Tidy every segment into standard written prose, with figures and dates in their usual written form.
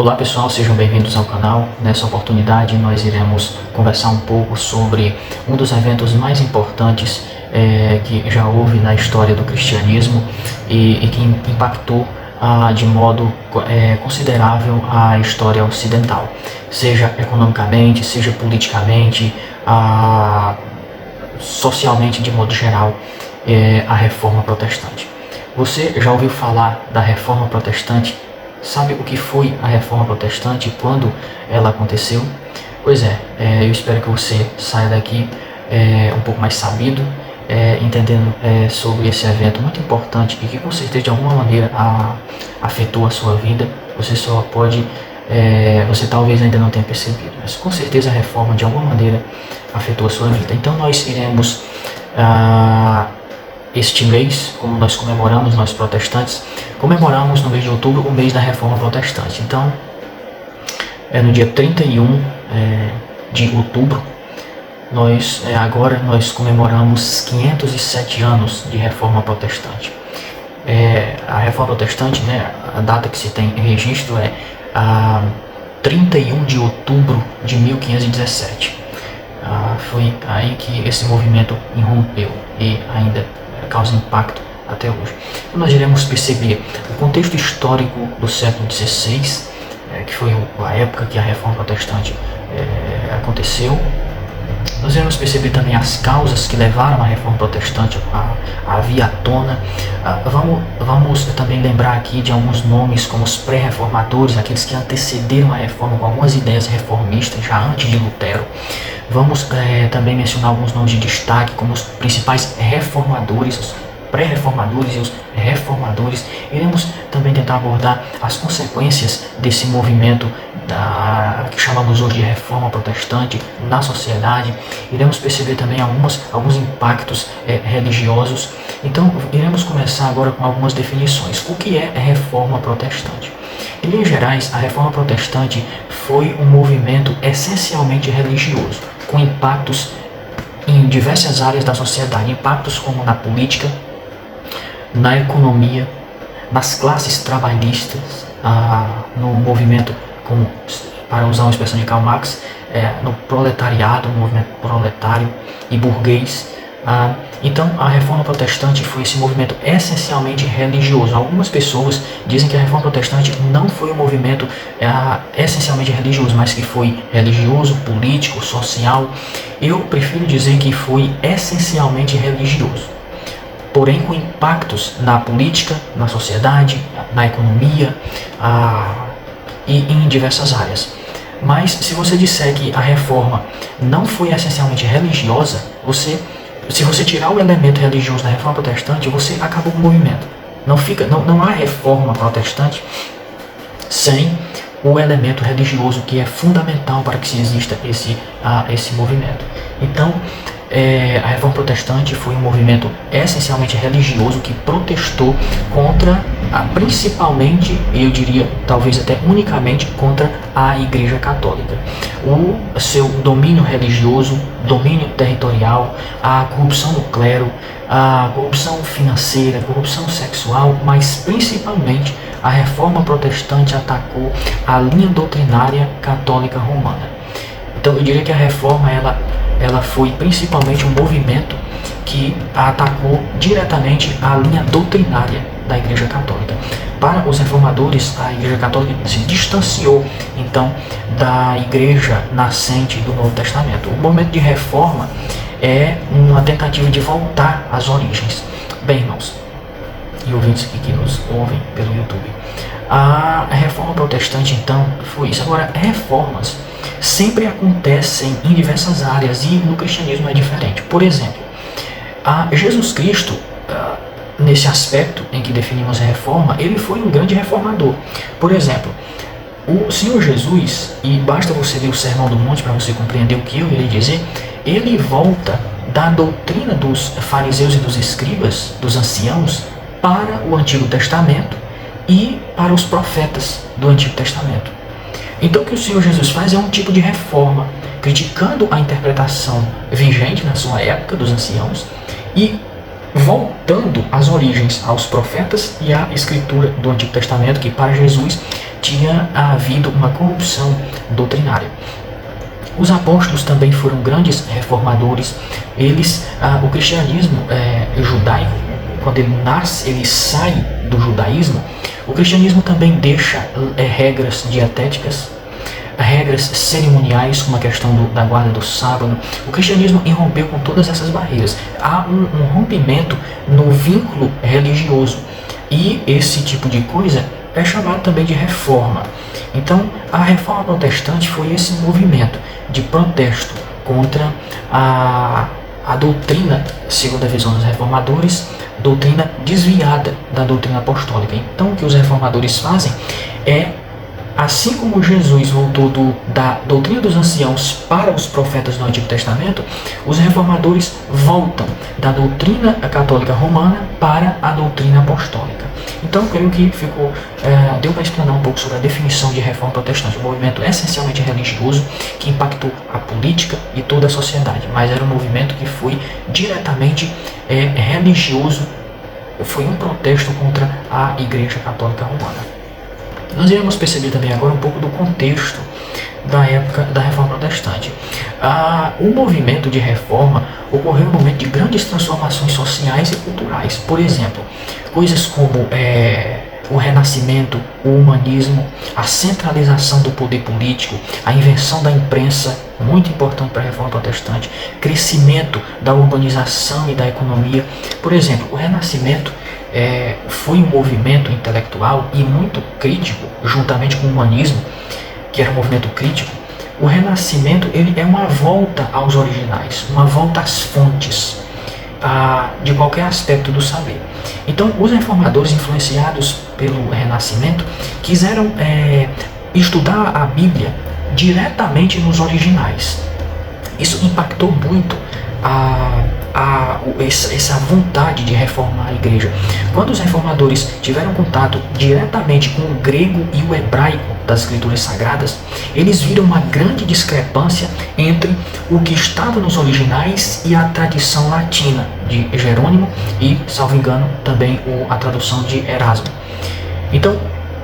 Olá pessoal, sejam bem-vindos ao canal. Nessa oportunidade nós iremos conversar um pouco sobre um dos eventos mais importantes que já houve na história do cristianismo e que impactou de modo considerável a história ocidental, seja economicamente, seja politicamente, socialmente de modo geral, a Reforma Protestante. Você já ouviu falar da Reforma Protestante? Sabe o que foi a Reforma Protestante e quando ela aconteceu? Pois eu espero que você saia daqui um pouco mais sabido, entendendo sobre esse evento muito importante e que com certeza de alguma maneira afetou a sua vida. Você só pode, você talvez ainda não tenha percebido, mas com certeza a Reforma de alguma maneira afetou a sua vida. Então nós iremos este mês, como nós comemoramos, nós protestantes, comemoramos no mês de outubro o mês da Reforma Protestante. Então, no dia 31 de outubro, agora nós comemoramos 507 anos de Reforma Protestante. A Reforma Protestante, a data que se tem em registro é 31 de outubro de 1517. Foi aí que esse movimento irrompeu e ainda causa impacto até hoje. Então, nós iremos perceber o contexto histórico do século XVI, que foi a época que a Reforma Protestante aconteceu. Nós iremos perceber também as causas que levaram a Reforma Protestante a vir à tona. Vamos também lembrar aqui de alguns nomes como os pré-reformadores, aqueles que antecederam a Reforma com algumas ideias reformistas já antes de Lutero. Vamos também mencionar alguns nomes de destaque como os principais reformadores, os pré-reformadores e os reformadores. Iremos também tentar abordar as consequências desse movimento que chamamos hoje de Reforma Protestante na sociedade. Iremos perceber também alguns impactos religiosos. Então iremos começar agora com algumas definições. O que é Reforma Protestante? Em linhas gerais, a Reforma Protestante foi um movimento essencialmente religioso, com impactos em diversas áreas da sociedade, impactos como na política, na economia, nas classes trabalhistas, no movimento, como, para usar uma expressão de Karl Marx, no proletariado, no movimento proletário e burguês. Então a Reforma Protestante foi esse movimento essencialmente religioso. Algumas pessoas dizem que a Reforma Protestante não foi um movimento essencialmente religioso, mas que foi religioso, político, social. Eu prefiro dizer que foi essencialmente religioso, porém com impactos na política, na sociedade, na economia e em diversas áreas. Mas se você disser que a Reforma não foi essencialmente religiosa, se você tirar o elemento religioso da Reforma Protestante, você acabou com o movimento. Não há Reforma Protestante sem o elemento religioso, que é fundamental para que se exista esse movimento. Então, a Reforma Protestante foi um movimento essencialmente religioso que protestou contra, principalmente, eu diria, talvez até unicamente, contra a Igreja Católica. O seu domínio religioso, domínio territorial, a corrupção do clero, a corrupção financeira, a corrupção sexual, mas principalmente a Reforma Protestante atacou a linha doutrinária católica romana. Então eu diria que a Reforma ela foi principalmente um movimento que atacou diretamente a linha doutrinária da Igreja Católica. Para os reformadores, a Igreja Católica se distanciou então da Igreja nascente do Novo Testamento. O movimento de reforma é uma tentativa de voltar às origens. Bem, irmãos e ouvintes que nos ouvem pelo YouTube, a Reforma Protestante então foi isso. Agora, reformas sempre acontecem em diversas áreas e no cristianismo é diferente. Por exemplo, Jesus Cristo, nesse aspecto em que definimos a reforma, ele foi um grande reformador. Por exemplo, o Senhor Jesus, e basta você ler o Sermão do Monte para você compreender o que eu irei dizer, ele volta da doutrina dos fariseus e dos escribas, dos anciãos, para o Antigo Testamento e para os profetas do Antigo Testamento. Então o que o Senhor Jesus faz é um tipo de reforma, criticando a interpretação vigente na sua época dos anciãos e voltando às origens, aos profetas e à escritura do Antigo Testamento, que para Jesus tinha havido uma corrupção doutrinária. Os apóstolos também foram grandes reformadores. O cristianismo judaico, quando ele nasce, ele sai do judaísmo. O cristianismo também deixa regras dietéticas, regras cerimoniais, como a questão da guarda do sábado. O cristianismo irrompeu com todas essas barreiras. Há um rompimento no vínculo religioso. E esse tipo de coisa é chamado também de reforma. Então, a reforma protestante foi esse movimento de protesto contra a doutrina, segundo a visão dos reformadores, doutrina desviada da doutrina apostólica. Então, o que os reformadores fazem é, assim como Jesus voltou da doutrina dos anciãos para os profetas do Antigo Testamento, os reformadores voltam da doutrina católica romana para a doutrina apostólica. Então, creio que deu para explanar um pouco sobre a definição de reforma protestante, um movimento essencialmente religioso que impactou a política e toda a sociedade, mas era um movimento que foi diretamente religioso, foi um protesto contra a Igreja Católica Romana. Nós iremos perceber também agora um pouco do contexto da época da Reforma Protestante. O movimento de reforma ocorreu em um momento de grandes transformações sociais e culturais. Por exemplo, coisas como o Renascimento, o humanismo, a centralização do poder político, a invenção da imprensa, muito importante para a Reforma Protestante, crescimento da urbanização e da economia. Por exemplo, o Renascimento foi um movimento intelectual e muito crítico, juntamente com o humanismo, que era um movimento crítico. O Renascimento ele é uma volta aos originais, uma volta às fontes de qualquer aspecto do saber. Então, os reformadores, influenciados pelo Renascimento, quiseram estudar a Bíblia diretamente nos originais. Isso impactou muito essa vontade de reformar a igreja. Quando os reformadores tiveram contato diretamente com o grego e o hebraico das escrituras sagradas, eles viram uma grande discrepância entre o que estava nos originais e a tradição latina de Jerônimo e, salvo engano, também a tradução de Erasmo. Então,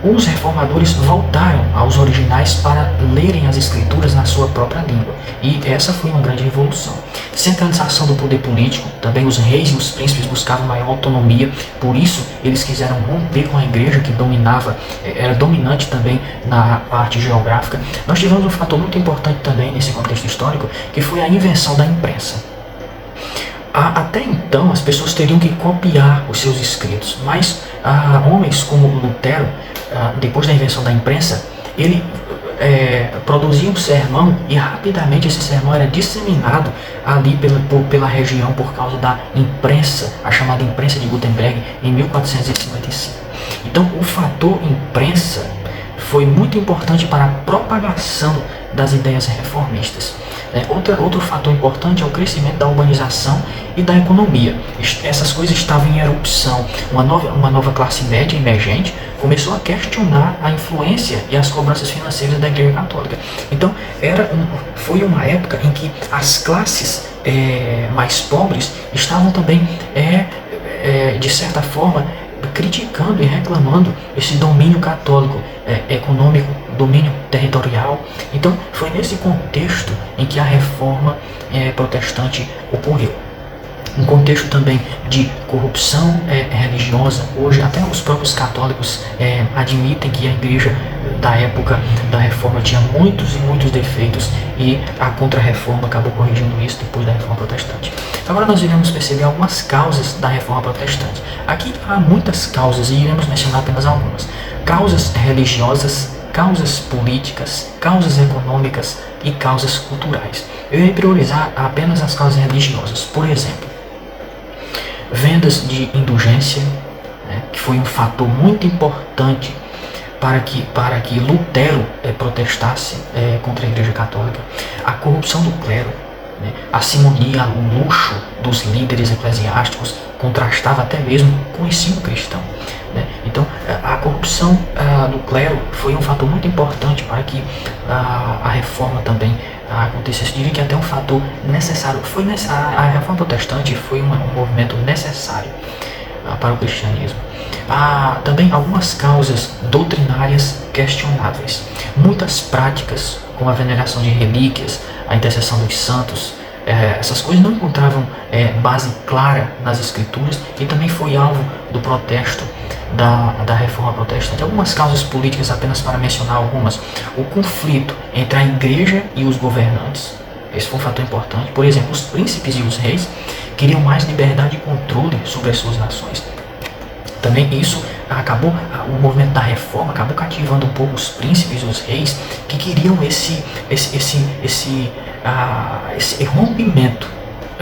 os reformadores voltaram aos originais para lerem as escrituras na sua própria língua. E essa foi uma grande revolução. Centralização do poder político, também os reis e os príncipes buscavam maior autonomia, por isso eles quiseram romper com a igreja que era dominante também na parte geográfica. Nós tivemos um fator muito importante também nesse contexto histórico, que foi a invenção da imprensa. Até então as pessoas teriam que copiar os seus escritos, mas homens como Lutero, depois da invenção da imprensa, ele produzia um sermão e rapidamente esse sermão era disseminado ali pela região por causa da imprensa, a chamada imprensa de Gutenberg, em 1455. Então o fator imprensa foi muito importante para a propagação das ideias reformistas. Outro fator importante é o crescimento da urbanização e da economia. Essas coisas estavam em erupção. Uma nova classe média emergente começou a questionar a influência e as cobranças financeiras da Igreja Católica. Então, foi uma época em que as classes mais pobres estavam também, de certa forma, criticando e reclamando esse domínio católico econômico, domínio territorial. Então foi nesse contexto em que a reforma protestante ocorreu. Um contexto também de corrupção religiosa. Hoje até os próprios católicos admitem que a igreja da época da reforma tinha muitos e muitos defeitos, e a contra-reforma acabou corrigindo isso depois da reforma protestante. Agora nós iremos perceber algumas causas da reforma protestante. Aqui há muitas causas e iremos mencionar apenas algumas. Causas religiosas, causas políticas, causas econômicas e causas culturais. Eu irei priorizar apenas as causas religiosas. Por exemplo, vendas de indulgência, que foi um fator muito importante para que Lutero protestasse contra a Igreja Católica. A corrupção do clero, a simonia, o luxo dos líderes eclesiásticos contrastava até mesmo com o ensino cristão. Então Então, a corrupção do clero foi um fator muito importante para que a reforma também acontecesse. Eu diria que até um fator necessário. A reforma protestante foi um movimento necessário para o cristianismo. Há também algumas causas doutrinárias questionáveis. Muitas práticas, como a veneração de relíquias, a intercessão dos santos, essas coisas não encontravam base clara nas escrituras e também foi alvo do protesto da reforma protestante. Algumas causas políticas, apenas para mencionar algumas: o conflito entre a igreja e os governantes. Esse foi um fator importante. Por exemplo, os príncipes e os reis queriam mais liberdade e controle sobre as suas nações. Também isso acabou, o movimento da reforma acabou cativando um pouco os príncipes e os reis que queriam esse rompimento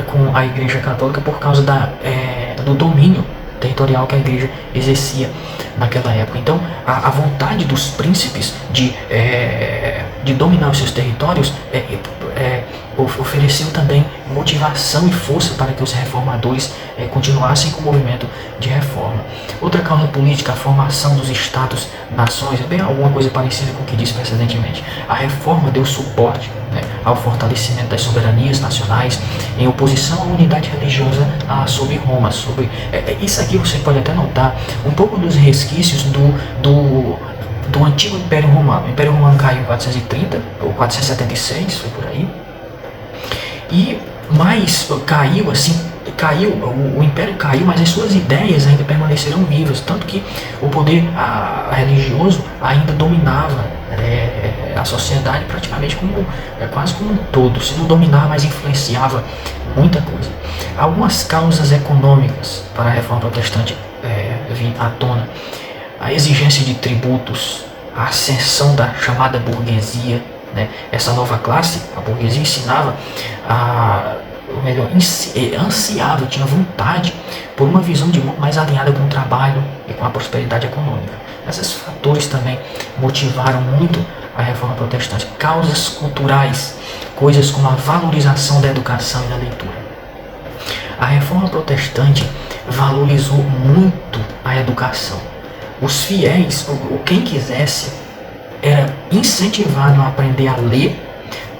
com a Igreja Católica por causa do domínio territorial que a Igreja exercia naquela época. Então, a vontade dos príncipes de dominar os seus territórios ofereceu também motivação e força para que os reformadores continuassem com o movimento de reforma. Outra causa política, a formação dos estados-nações, é bem alguma coisa parecida com o que disse precedentemente. A reforma deu suporte ao fortalecimento das soberanias nacionais em oposição à unidade religiosa sobre Roma. Isso aqui você pode até notar um pouco dos resquícios do antigo Império Romano. O Império Romano caiu em 430 ou 476, foi por aí. Mas o Império caiu, mas as suas ideias ainda permaneceram vivas, tanto que o poder religioso ainda dominava a sociedade praticamente quase como um todo. Se não dominava, mas influenciava muita coisa. Algumas causas econômicas para a reforma protestante vir à tona: a exigência de tributos, a ascensão da chamada burguesia. Essa nova classe, a burguesia, ansiava, tinha vontade por uma visão de mundo mais alinhada com o trabalho e com a prosperidade econômica. Esses fatores também motivaram muito a reforma protestante. Causas culturais, coisas como a valorização da educação e da leitura. A reforma protestante valorizou muito a educação. Os fiéis, quem quisesse, era incentivado a aprender a ler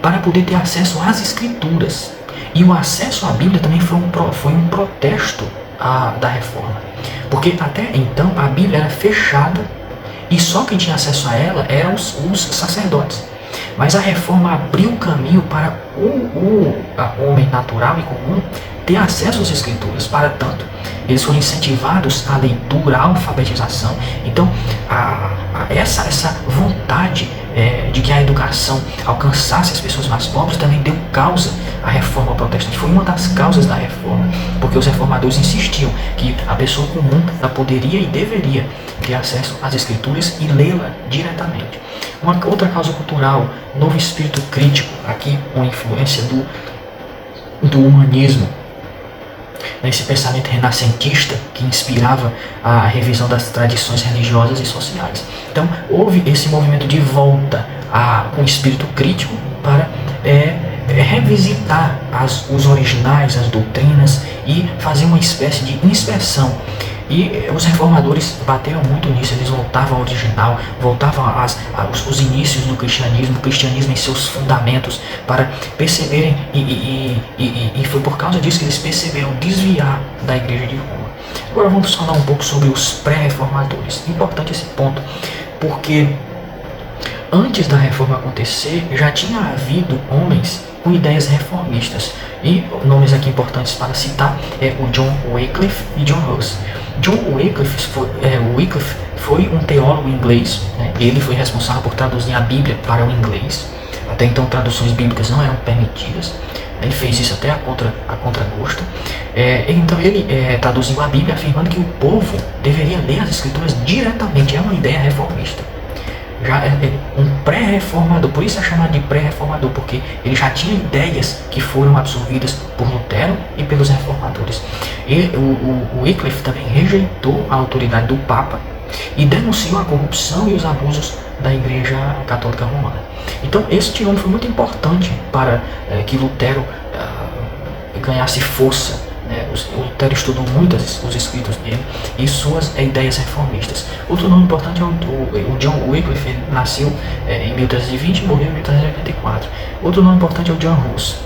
para poder ter acesso às escrituras. E o acesso à Bíblia também foi um protesto da reforma. Porque até então a Bíblia era fechada e só quem tinha acesso a ela eram os sacerdotes. Mas a reforma abriu o caminho para o homem natural e comum ter acesso às escrituras. Para tanto, eles foram incentivados à leitura, à alfabetização. Então, essa vontade de que a educação alcançasse as pessoas mais pobres também deu causa à reforma protestante. Foi uma das causas da reforma, porque os reformadores insistiam que a pessoa comum ela poderia e deveria ter acesso às escrituras e lê-la diretamente. Uma outra causa cultural, novo espírito crítico, aqui uma influência do humanismo, nesse pensamento renascentista que inspirava a revisão das tradições religiosas e sociais. Então, houve esse movimento de volta com espírito crítico para revisitar os originais, as doutrinas e fazer uma espécie de inspeção. E os reformadores bateram muito nisso, eles voltavam ao original, voltavam aos inícios do cristianismo, o cristianismo em seus fundamentos, para perceberem, e foi por causa disso que eles perceberam desviar da igreja de Roma. Agora vamos falar um pouco sobre os pré-reformadores. Importante esse ponto, porque antes da reforma acontecer, já tinha havido homens com ideias reformistas. E nomes aqui importantes para citar o John Wycliffe e John Huss. John Wycliffe foi um teólogo inglês, Ele foi responsável por traduzir a Bíblia para o inglês. Até então traduções bíblicas não eram permitidas. Ele fez isso até a contragosto. Então ele traduziu a Bíblia afirmando que o povo deveria ler as escrituras diretamente. É uma ideia reformista. Já um pré-reformador, por isso é chamado de pré-reformador, porque ele já tinha ideias que foram absorvidas por Lutero e pelos reformadores. E o Wycliffe também rejeitou a autoridade do Papa e denunciou a corrupção e os abusos da Igreja Católica Romana. Então este homem foi muito importante para que Lutero ganhasse força. O Lutero estudou muito os escritos dele e suas ideias reformistas. Outro nome importante é o John Wycliffe. Ele nasceu em 1320 e morreu em 1384. Outro nome importante é o John Hus,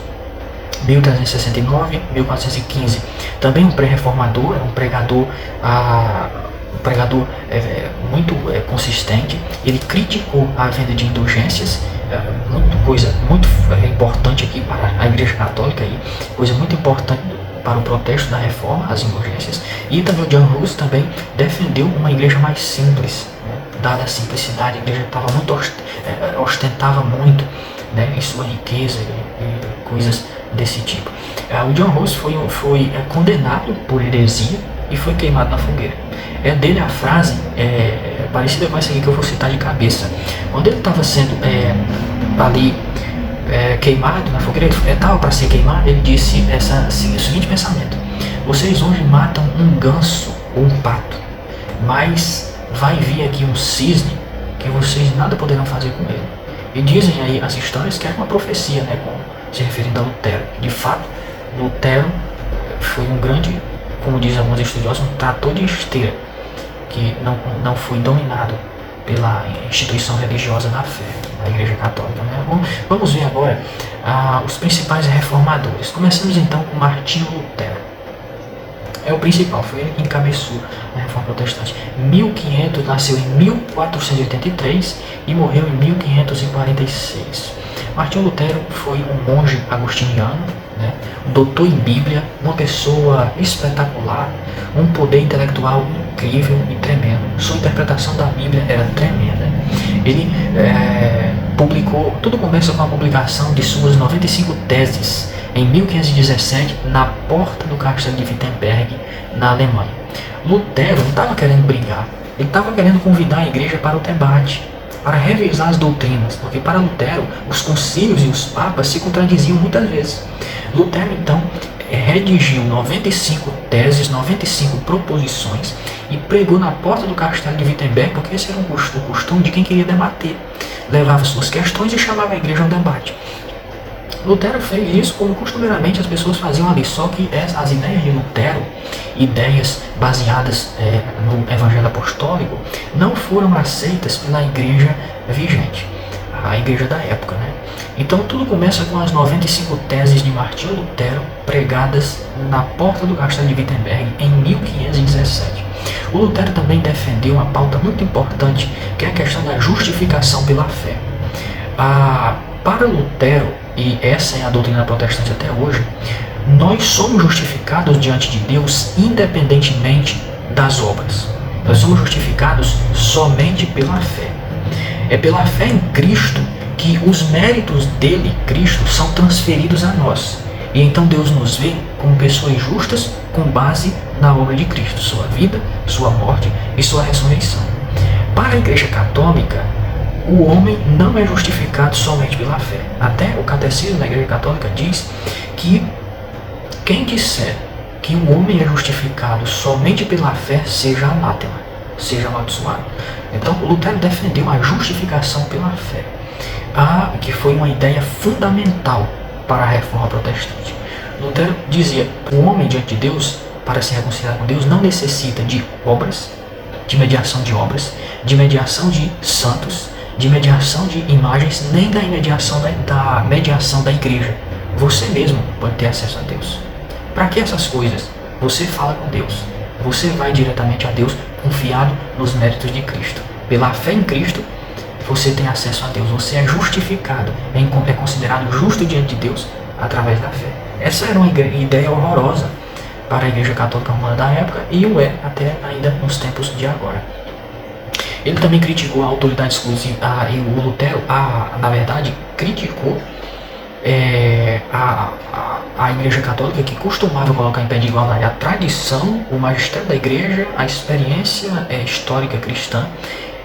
1369-1415. Também um pré-reformador, um pregador muito consistente. Ele criticou a venda de indulgências, coisa muito importante aqui para a Igreja Católica, coisa muito importante para o protesto da reforma, as indulgências. E também o John Hus também defendeu uma igreja mais simples, né? Dada a simplicidade, a igreja ostentava muito, né, em sua riqueza e coisas desse tipo. O John Hus foi condenado por heresia e foi queimado na fogueira. É dele a frase parecida com essa aqui que eu vou citar de cabeça. Quando ele estava sendo ali queimado na fogueira, estava para ser queimado, ele disse o seguinte pensamento: vocês hoje matam um ganso ou um pato, mas vai vir aqui um cisne que vocês nada poderão fazer com ele. E dizem aí as histórias que era uma profecia, né, se referindo a Lutero. De fato, Lutero foi um grande, como dizem alguns estudiosos, um trator de esteira, que não foi dominado pela instituição religiosa da fé, da Igreja Católica, né? Vamos ver agora os principais reformadores. Começamos então com Martinho Lutero. É o principal, foi ele que encabeçou a reforma protestante. Nasceu em 1483 e morreu em 1546. Martinho Lutero foi um monge agostiniano, né? Um doutor em Bíblia, uma pessoa espetacular, um poder intelectual incrível e tremendo. Sua interpretação da Bíblia era tremenda. Ele publicou, tudo começa com a publicação de suas 95 teses em 1517 na porta do castelo de Wittenberg, na Alemanha. Lutero não estava querendo brigar, ele estava querendo convidar a igreja para o debate, para revisar as doutrinas, porque para Lutero os concílios e os papas se contradiziam muitas vezes. Lutero então redigiu 95 teses, 95 proposições e pregou na porta do castelo de Wittenberg, porque esse era o costume de quem queria debater. Levava suas questões e chamava a igreja ao debate. Lutero fez isso como costumeiramente as pessoas faziam ali, só que as ideias de Lutero, ideias baseadas no Evangelho Apostólico, não foram aceitas pela igreja vigente, a igreja da época, né? Então tudo começa com as 95 teses de Martinho Lutero pregadas na porta do castelo de Wittenberg em 1517. O Lutero também defendeu uma pauta muito importante, que é a questão da justificação pela fé. Para Lutero, e essa é a doutrina protestante até hoje, nós somos justificados diante de Deus independentemente das obras. Nós somos justificados somente pela fé. É pela fé em Cristo que os méritos dele, Cristo, são transferidos a nós. E então Deus nos vê como pessoas justas com base na obra de Cristo, sua vida, sua morte e sua ressurreição. Para a Igreja Católica, o homem não é justificado somente pela fé. Até o catecismo da Igreja Católica diz que quem disser que o homem é justificado somente pela fé seja anátema, seja amaldiçoado. Então Lutero defendeu a justificação pela fé, que foi uma ideia fundamental para a reforma protestante. Lutero dizia que o homem diante de Deus, para se reconciliar com Deus, não necessita de obras, de mediação de santos, de mediação de imagens, nem da mediação da igreja. Você mesmo pode ter acesso a Deus. Para que essas coisas? Você fala com Deus. Você vai diretamente a Deus confiado nos méritos de Cristo. Pela fé em Cristo, você tem acesso a Deus. Você é justificado, é considerado justo diante de Deus através da fé. Essa era uma ideia horrorosa para a Igreja Católica Romana da época e o é até ainda nos tempos de agora. Ele também criticou a autoridade exclusiva, e o Lutero, na verdade, criticou a Igreja Católica, que costumava colocar em pé de igualdade a tradição, o magistério da Igreja, a experiência histórica cristã.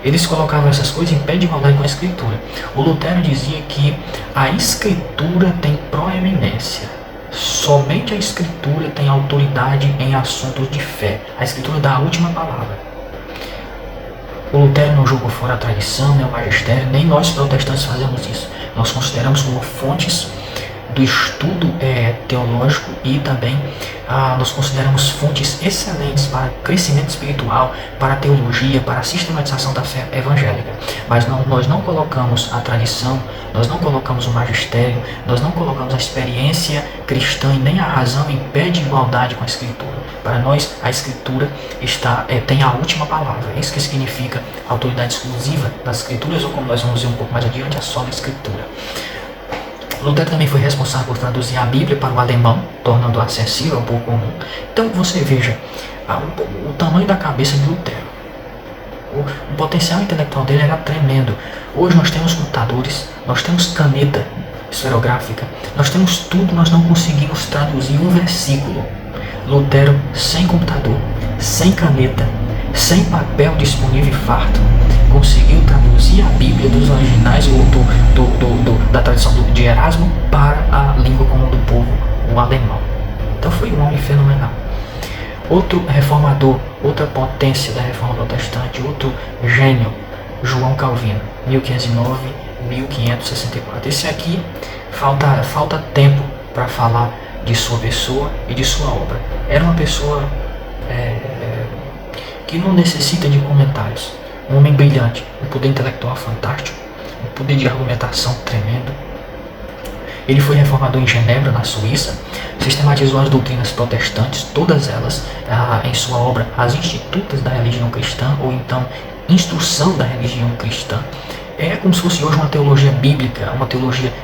Eles colocavam essas coisas em pé de igualdade com a Escritura. O Lutero dizia que a Escritura tem proeminência. Somente a Escritura tem autoridade em assuntos de fé. A Escritura dá a última palavra. O Lutero não jogou fora a tradição, nem o magistério, nem nós protestantes fazemos isso. Nós consideramos como fontes do estudo teológico e também nos consideramos fontes excelentes para crescimento espiritual, para a teologia, para a sistematização da fé evangélica. Mas nós não colocamos a tradição, nós não colocamos o magistério, nós não colocamos a experiência cristã e nem a razão em pé de igualdade com a Escritura. Para nós, a Escritura tem a última palavra. É isso que significa a autoridade exclusiva das Escrituras, ou como nós vamos ver um pouco mais adiante, a sola Escritura. Lutero também foi responsável por traduzir a Bíblia para o alemão, tornando-a acessível ao povo comum. Então você veja o tamanho da cabeça de Lutero. O potencial intelectual dele era tremendo. Hoje nós temos computadores, nós temos caneta esferográfica, nós temos tudo, nós não conseguimos traduzir um versículo. Lutero, sem computador, sem caneta, sem papel disponível e farto, conseguiu traduzir a Bíblia dos originais da tradição de Erasmo para a língua comum do povo, o alemão. Então foi um homem fenomenal. Outro reformador, outra potência da reforma protestante, outro gênio, João Calvino, 1509-1564. Esse aqui falta tempo para falar de sua pessoa e de sua obra. Era uma pessoa que não necessita de comentários. Um homem brilhante, um poder intelectual fantástico, um poder de argumentação tremendo. Ele foi reformador em Genebra, na Suíça, sistematizou as doutrinas protestantes, todas elas, em sua obra As Institutas da Religião Cristã, ou então Instrução da Religião Cristã. É como se fosse hoje uma teologia bíblica, uma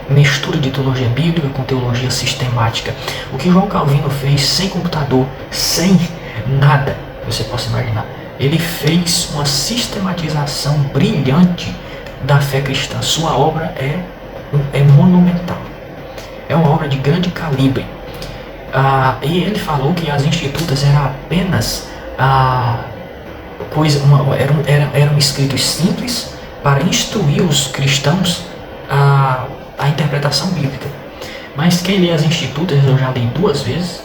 mistura de teologia bíblica com teologia sistemática. O que João Calvino fez sem computador, sem nada, você possa imaginar. Ele fez uma sistematização brilhante da fé cristã. Sua obra é monumental. É uma obra de grande calibre. E ele falou que as Institutas eram apenas eram escritos simples para instruir os cristãos a interpretação bíblica. Mas quem lê as Institutas, eu já li 2 vezes,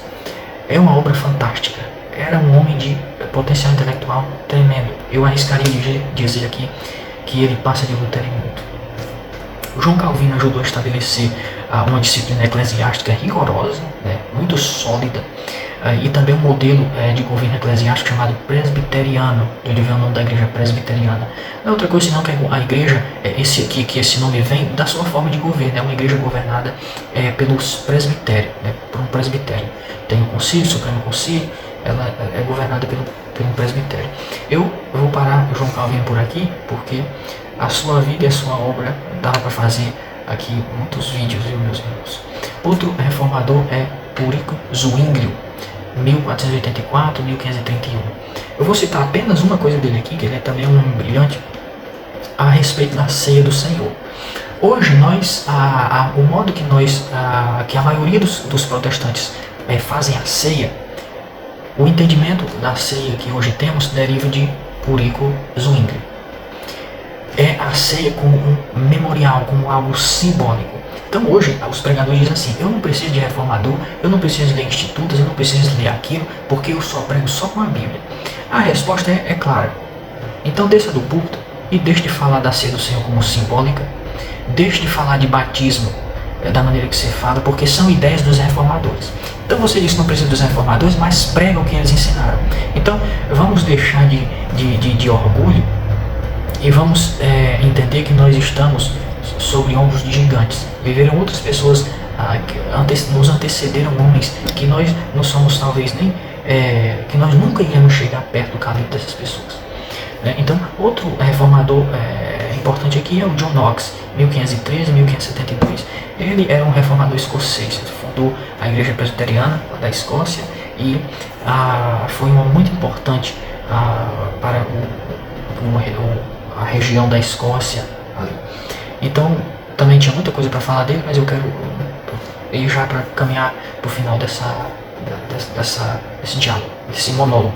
é uma obra fantástica. Era um homem de potencial intelectual tremendo. Eu arriscaria dizer aqui que ele passa de Lutero em muito. O João Calvino ajudou a estabelecer uma disciplina eclesiástica rigorosa, muito sólida, e também um modelo de governo eclesiástico chamado presbiteriano. Ele veio o nome da igreja presbiteriana. Não é outra coisa senão que a igreja, que esse nome vem da sua forma de governo. É uma igreja governada pelos presbitérios, por um presbitério. Tem o concílio, o Supremo Concílio, ela é governada pelo presbitério. Eu vou parar o João Calvino por aqui, porque a sua vida e a sua obra dava para fazer aqui muitos vídeos, viu, meus irmãos. Outro reformador é Ulrico Zwinglio, 1484-1531. Eu vou citar apenas uma coisa dele aqui, que ele é também um homem brilhante, a respeito da ceia do Senhor. Hoje o modo que a maioria dos protestantes fazem a ceia, o entendimento da ceia que hoje temos deriva de Ulrico Zwinglio. É a ceia como um memorial, como algo simbólico. Então hoje os pregadores dizem assim: eu não preciso de reformador, eu não preciso ler Institutas, eu não preciso ler aquilo, porque eu só prego só com a Bíblia. A resposta é clara. Então desça do púlpito e deixe de falar da ceia do Senhor como simbólica, deixe de falar de batismo da maneira que você fala, porque são ideias dos reformadores. Então você diz que não precisa dos reformadores, mas prega o que eles ensinaram. Então vamos deixar de orgulho e vamos entender que nós estamos sobre ombros de gigantes. Viveram outras pessoas nos antecederam, homens que nós não somos talvez nem que nós nunca iremos chegar perto do calibre dessas pessoas. Então outro reformador importante aqui é o John Knox, 1513-1572. Ele era um reformador escocês. Ele fundou a igreja presbiteriana da Escócia e foi uma muito importante para a região da Escócia ali. Então também tinha muita coisa para falar dele, mas eu quero ir já para caminhar para o final desse diálogo, desse monólogo.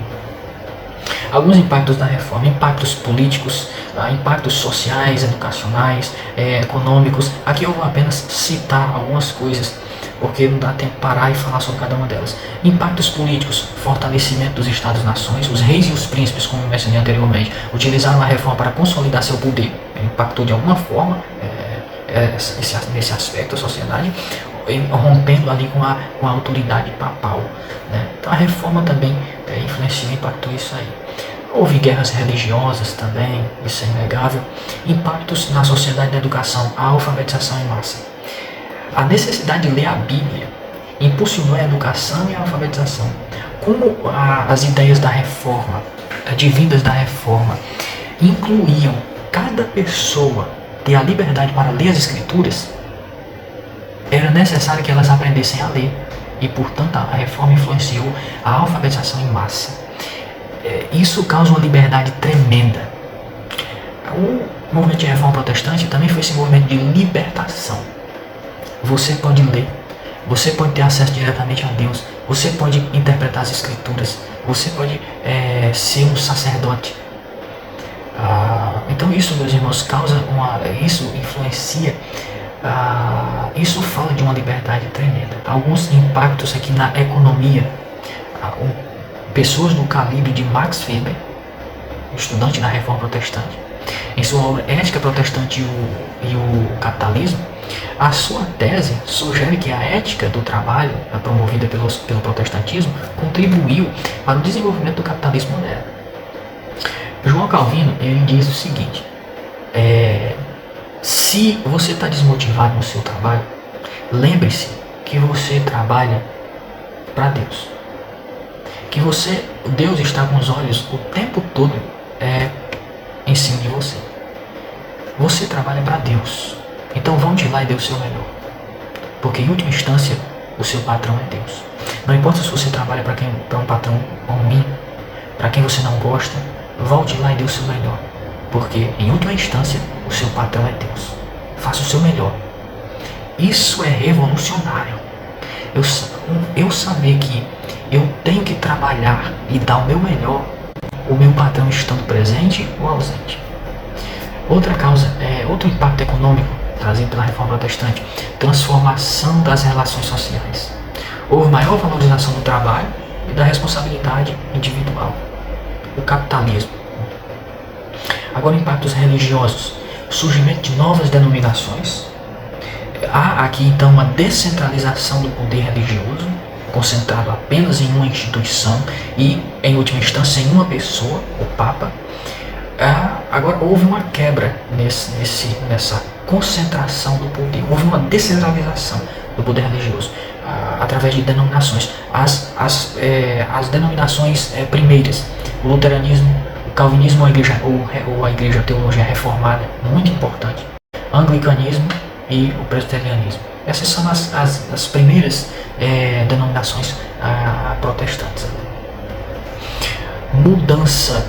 Alguns impactos da reforma: impactos políticos, impactos sociais, educacionais, econômicos. Aqui eu vou apenas citar algumas coisas, porque não dá tempo de parar e falar sobre cada uma delas. Impactos políticos: fortalecimento dos Estados-nações. Os reis e os príncipes, como eu mencionei anteriormente, utilizaram a reforma para consolidar seu poder. Impactou de alguma forma nesse aspecto a sociedade. rompendo ali com a autoridade papal, né? Então a reforma também influenciou e impactou isso aí. Houve guerras religiosas também, isso é inegável. Impactos na sociedade da educação, a alfabetização em massa. A necessidade de ler a Bíblia impulsionou a educação e a alfabetização. Como as ideias da reforma, advindas da reforma, incluíam cada pessoa ter a liberdade para ler as escrituras, era necessário que elas aprendessem a ler. E, portanto, a reforma influenciou a alfabetização em massa. Isso causa uma liberdade tremenda. O movimento de reforma protestante também foi esse movimento de libertação. Você pode ler, você pode ter acesso diretamente a Deus, você pode interpretar as escrituras, você pode ser um sacerdote. Então isso, meus irmãos, isso influencia, isso fala de uma liberdade tremenda. Alguns impactos aqui na economia. Pessoas do calibre de Max Weber, estudante da Reforma Protestante, em sua obra Ética Protestante e o Capitalismo, a sua tese sugere que a ética do trabalho, promovida pelo protestantismo, contribuiu para o desenvolvimento do capitalismo moderno. João Calvino, ele diz o seguinte: se você está desmotivado no seu trabalho, lembre-se que você trabalha para Deus. Que Deus está com os olhos o tempo todo em cima de você. Você trabalha para Deus. Então volte lá e dê o seu melhor. Porque em última instância, o seu patrão é Deus. Não importa se você trabalha para um patrão ruim, para quem você não gosta, volte lá e dê o seu melhor. Porque em última instância, o seu patrão é Deus. Faça o seu melhor. Isso é revolucionário. Eu saber que eu tenho que trabalhar e dar o meu melhor, o meu patrão estando presente ou ausente. Outro impacto econômico trazido pela Reforma Protestante: transformação das relações sociais. Houve maior valorização do trabalho e da responsabilidade individual. O capitalismo. Agora, impactos religiosos: surgimento de novas denominações. Há aqui então uma descentralização do poder religioso, concentrado apenas em uma instituição e, em última instância, em uma pessoa, o Papa. Agora, houve uma quebra nessa concentração do poder. Houve uma descentralização do poder religioso através de denominações. As denominações primeiras, o luteranismo, o calvinismo ou a igreja teologia reformada, muito importante, anglicanismo e o presbiterianismo. Essas são as primeiras denominações protestantes. Mudança,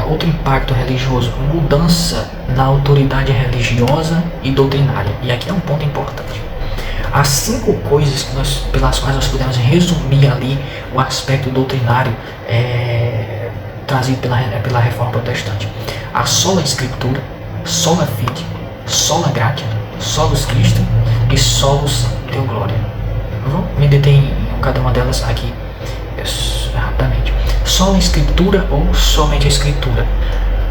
outro impacto religioso: mudança na autoridade religiosa e doutrinária. E aqui é um ponto importante. Há 5 coisas pelas quais nós podemos resumir ali o aspecto doutrinário trazido pela Reforma Protestante: a sola Escritura, sola fide, sola gratia, solus Christi e solus Deo Gloria. Vou me deter em cada uma delas aqui rapidamente. Sola Escritura ou somente a Escritura.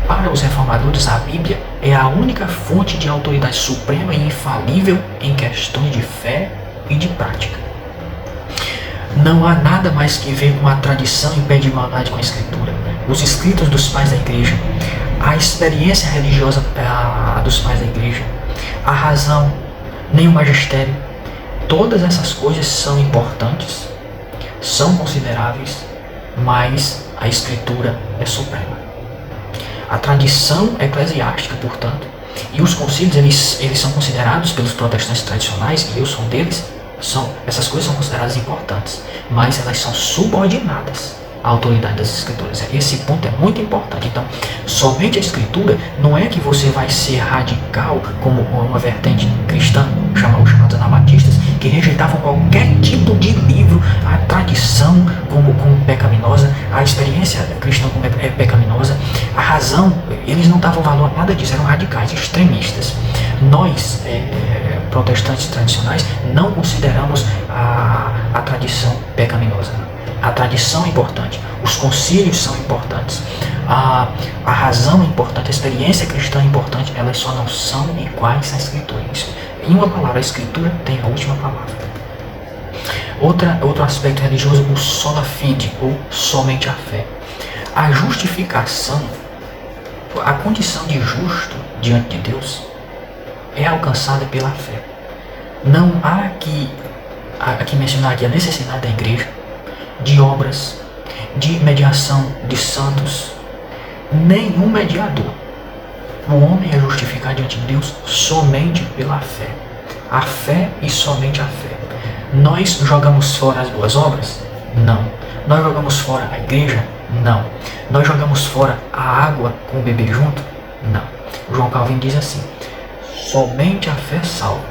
Para os reformadores, a Bíblia é a única fonte de autoridade suprema e infalível em questões de fé e de prática. Não há nada mais que ver com a tradição em pé de igualdade com a Escritura. Os escritos dos pais da igreja, a experiência religiosa dos pais da igreja, a razão, nem o magistério, todas essas coisas são importantes, são consideráveis, mas a Escritura é suprema. A tradição eclesiástica, portanto, e os concílios, eles são considerados pelos protestantes tradicionais, e eu sou um deles, essas coisas são consideradas importantes, mas elas são subordinadas à autoridade das Escrituras. Esse ponto é muito importante. Então, somente a Escritura, não é que você vai ser radical como uma vertente cristã, os chamados anabatistas, que rejeitavam qualquer tipo de livro, a tradição como pecaminosa, a experiência cristã como pecaminosa, a razão. Eles não davam valor a nada disso, eram radicais, extremistas. Nós, protestantes tradicionais, não consideramos a tradição pecaminosa. A tradição é importante, os concílios são importantes, a razão é importante, a experiência cristã é importante, elas só não são iguais à Escritura. Em uma palavra, a Escritura tem a última palavra. Outro aspecto religioso, o sola fide, ou somente a fé. A justificação, a condição de justo diante de Deus é alcançada pela fé. Não há que mencionar aqui a necessidade da igreja, de obras, de mediação de santos, nenhum mediador. O homem é justificado diante de Deus somente pela fé. A fé e somente a fé. Nós jogamos fora as boas obras? Não. Nós jogamos fora a igreja? Não. Nós jogamos fora a água com o bebê junto? Não. João Calvino diz assim: somente a fé salva,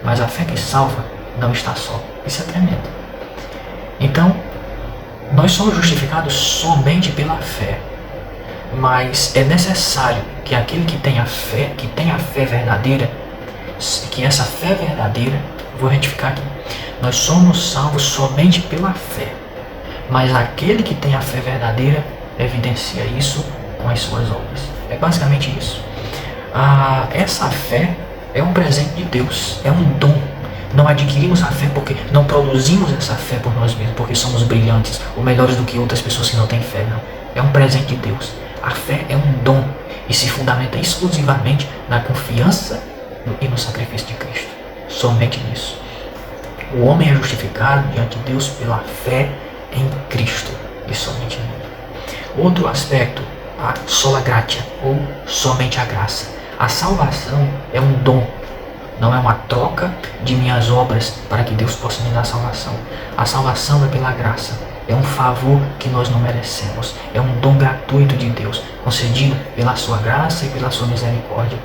mas a fé que salva não está só. Isso é tremendo. Então, nós somos justificados somente pela fé, mas é necessário que aquele que tem a fé verdadeira, que essa fé verdadeira, vou retificar aqui, nós somos salvos somente pela fé, mas aquele que tem a fé verdadeira evidencia isso com as suas obras. É basicamente isso. Essa fé é um presente de Deus, é um dom. Não adquirimos a fé porque não produzimos essa fé por nós mesmos, porque somos brilhantes ou melhores do que outras pessoas que não têm fé, não. É um presente de Deus. A fé é um dom e se fundamenta exclusivamente na confiança e no sacrifício de Cristo. Somente nisso. O homem é justificado diante de Deus pela fé em Cristo e somente nele. Outro aspecto, a sola gratia, ou somente a graça. A salvação é um dom, não é uma troca de minhas obras para que Deus possa me dar salvação. A salvação é pela graça, é um favor que nós não merecemos, é um dom gratuito de Deus, concedido pela sua graça e pela sua misericórdia.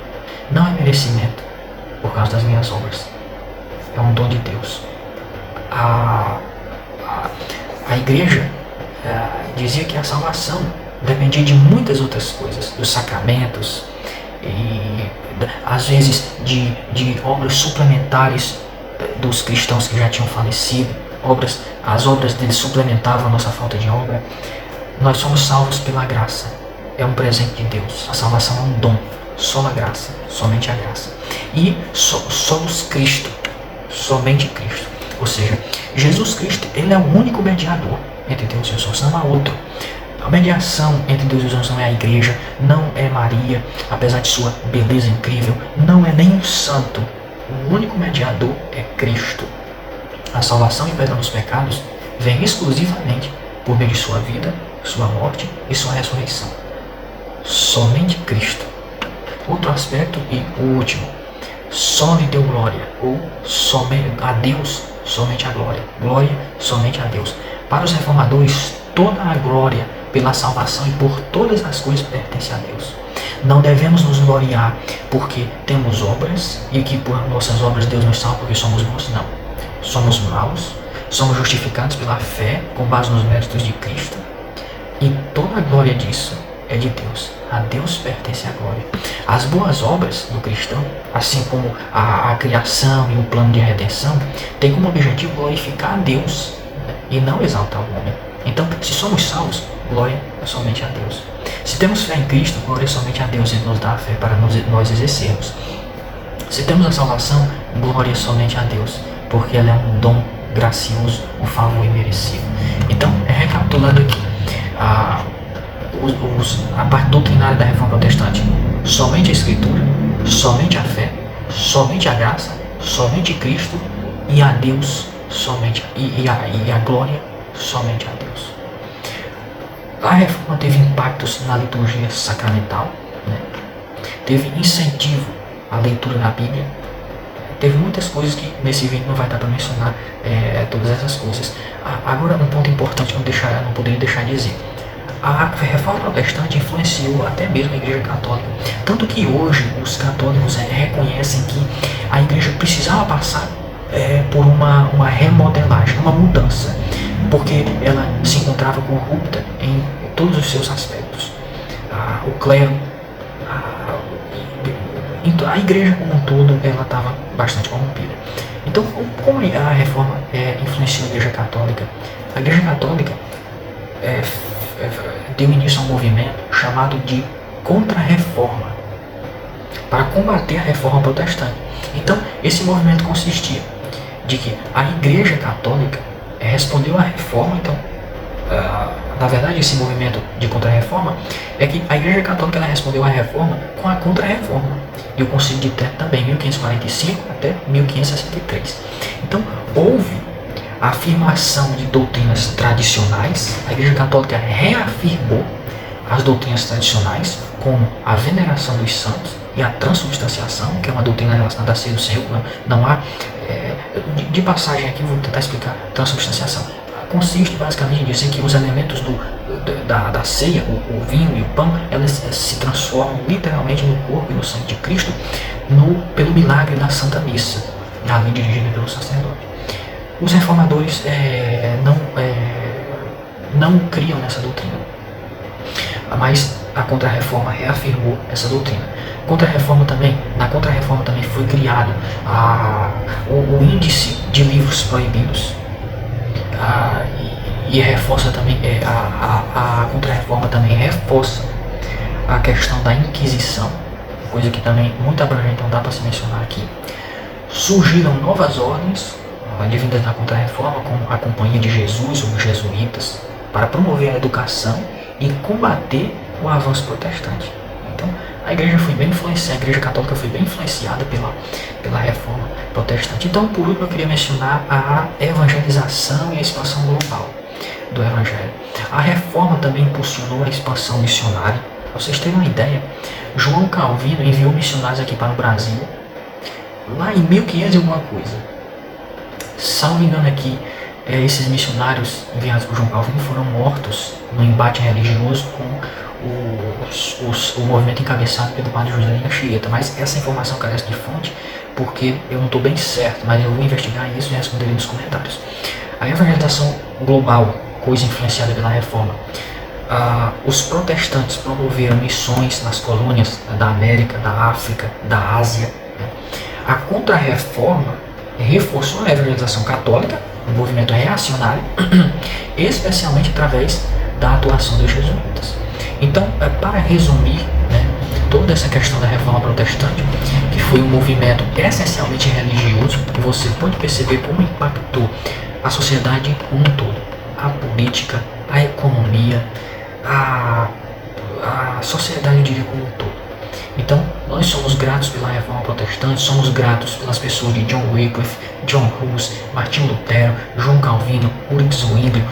Não é merecimento por causa das minhas obras, é um dom de Deus. A igreja dizia que a salvação dependia de muitas outras coisas, dos sacramentos e às vezes de obras suplementares dos cristãos que já tinham falecido. As obras deles suplementavam a nossa falta de obra. Nós somos salvos pela graça, é um presente de Deus. A salvação é um dom, só a graça, somente a graça. E somos Cristo, somente Cristo. Ou seja, Jesus Cristo, ele é o único mediador entre Deus e os homens, não há outro. A mediação entre Deus e os homens não é a igreja, não é Maria, apesar de sua beleza incrível, não é nem um santo. O único mediador é Cristo. A salvação e perdão dos pecados vem exclusivamente por meio de sua vida, sua morte e sua ressurreição. Somente Cristo. Outro aspecto e o último, só lhe deu glória, ou somente a Deus, somente a glória. Glória somente a Deus. Para os reformadores, toda a glória pela salvação e por todas as coisas pertence a Deus. Não devemos nos gloriar porque temos obras e que por nossas obras Deus nos salva porque somos bons, não. Somos maus, somos justificados pela fé com base nos méritos de Cristo e toda a glória disso é de Deus. A Deus pertence a glória. As boas obras do cristão, assim como a criação e o plano de redenção, tem como objetivo glorificar a Deus e não exaltar o homem. Então, se somos salvos, glória é somente a Deus. Se temos fé em Cristo, glória é somente a Deus e nos dá a fé para nós exercermos. Se temos a salvação, glória é somente a Deus, porque ela é um dom gracioso, um favor imerecido. Então, recapitulando aqui, a parte doutrinária da Reforma Protestante: somente a Escritura, somente a fé, somente a graça, somente Cristo e a Deus, somente e a glória somente a Deus. A Reforma teve impactos na liturgia sacramental, né? Teve incentivo à leitura da Bíblia. Teve muitas coisas que nesse vídeo não vai dar para mencionar todas essas coisas. Agora, um ponto importante que eu não poderia deixar de dizer: a Reforma Protestante influenciou até mesmo a Igreja Católica, tanto que hoje os católicos reconhecem que a Igreja precisava passar por uma remodelagem, uma mudança, porque ela se encontrava corrupta em todos os seus aspectos. O clero, a igreja como um todo, ela estava bastante corrompida. Então, como a reforma influenciou a Igreja Católica? A Igreja Católica deu início a um movimento chamado de Contra-Reforma. para combater a reforma protestante. Então, esse movimento consistia de que a Igreja Católica respondeu à reforma. Então, na verdade, esse movimento de contra-reforma é que a Igreja Católica ela respondeu à reforma com a contra-reforma. E o Concílio de Trento também, 1545 até 1563. Então, houve a afirmação de doutrinas tradicionais. A Igreja Católica reafirmou as doutrinas tradicionais, como a veneração dos santos e a transubstanciação, que é uma doutrina relacionada a ser do Senhor. Não há, de passagem aqui, vou tentar explicar transubstanciação. Consiste basicamente em dizer que os elementos da ceia, o vinho e o pão, elas se transformam literalmente no corpo e no sangue de Cristo pelo milagre da Santa Missa, ali dirigida pelo sacerdote. Os reformadores não criam nessa doutrina, mas a Contra-Reforma reafirmou essa doutrina. Na Contra-Reforma também foi criado o índice de livros proibidos, e reforça também, a Contra-Reforma também reforça a questão da Inquisição, coisa que também muito abrangente, não dá para se mencionar aqui. Surgiram novas ordens advindas da Contra-Reforma, como a Companhia de Jesus ou os jesuítas, para promover a educação e combater o avanço protestante. Então, a Igreja Católica foi bem influenciada pela Reforma protestante. Então, por último, eu queria mencionar a evangelização e a expansão global do Evangelho. A Reforma também impulsionou a expansão missionária. Para vocês terem uma ideia, João Calvino enviou missionários aqui para o Brasil, lá em 1500 e alguma coisa. Salvo engano aqui, esses missionários enviados por João Calvino foram mortos no embate religioso com o movimento encabeçado pelo padre José de Anchieta. Mas essa informação carece de fonte, porque eu não estou bem certo, mas eu vou investigar isso e responder nos comentários. A evangelização global, coisa influenciada pela Reforma. Os protestantes promoveram missões nas colônias da América, da África, da Ásia. A Contra-Reforma reforçou a evangelização católica, um movimento reacionário, especialmente através da atuação dos jesuítas. Então, para resumir, toda essa questão da Reforma Protestante, que foi um movimento essencialmente religioso, que você pode perceber como impactou a sociedade como um todo, a política, a economia, a sociedade, eu diria, como um todo. Então, nós somos gratos pela Reforma Protestante, somos gratos pelas pessoas de John Wycliffe, John Hus, Martinho Lutero, João Calvino, Ulrich Zwingli,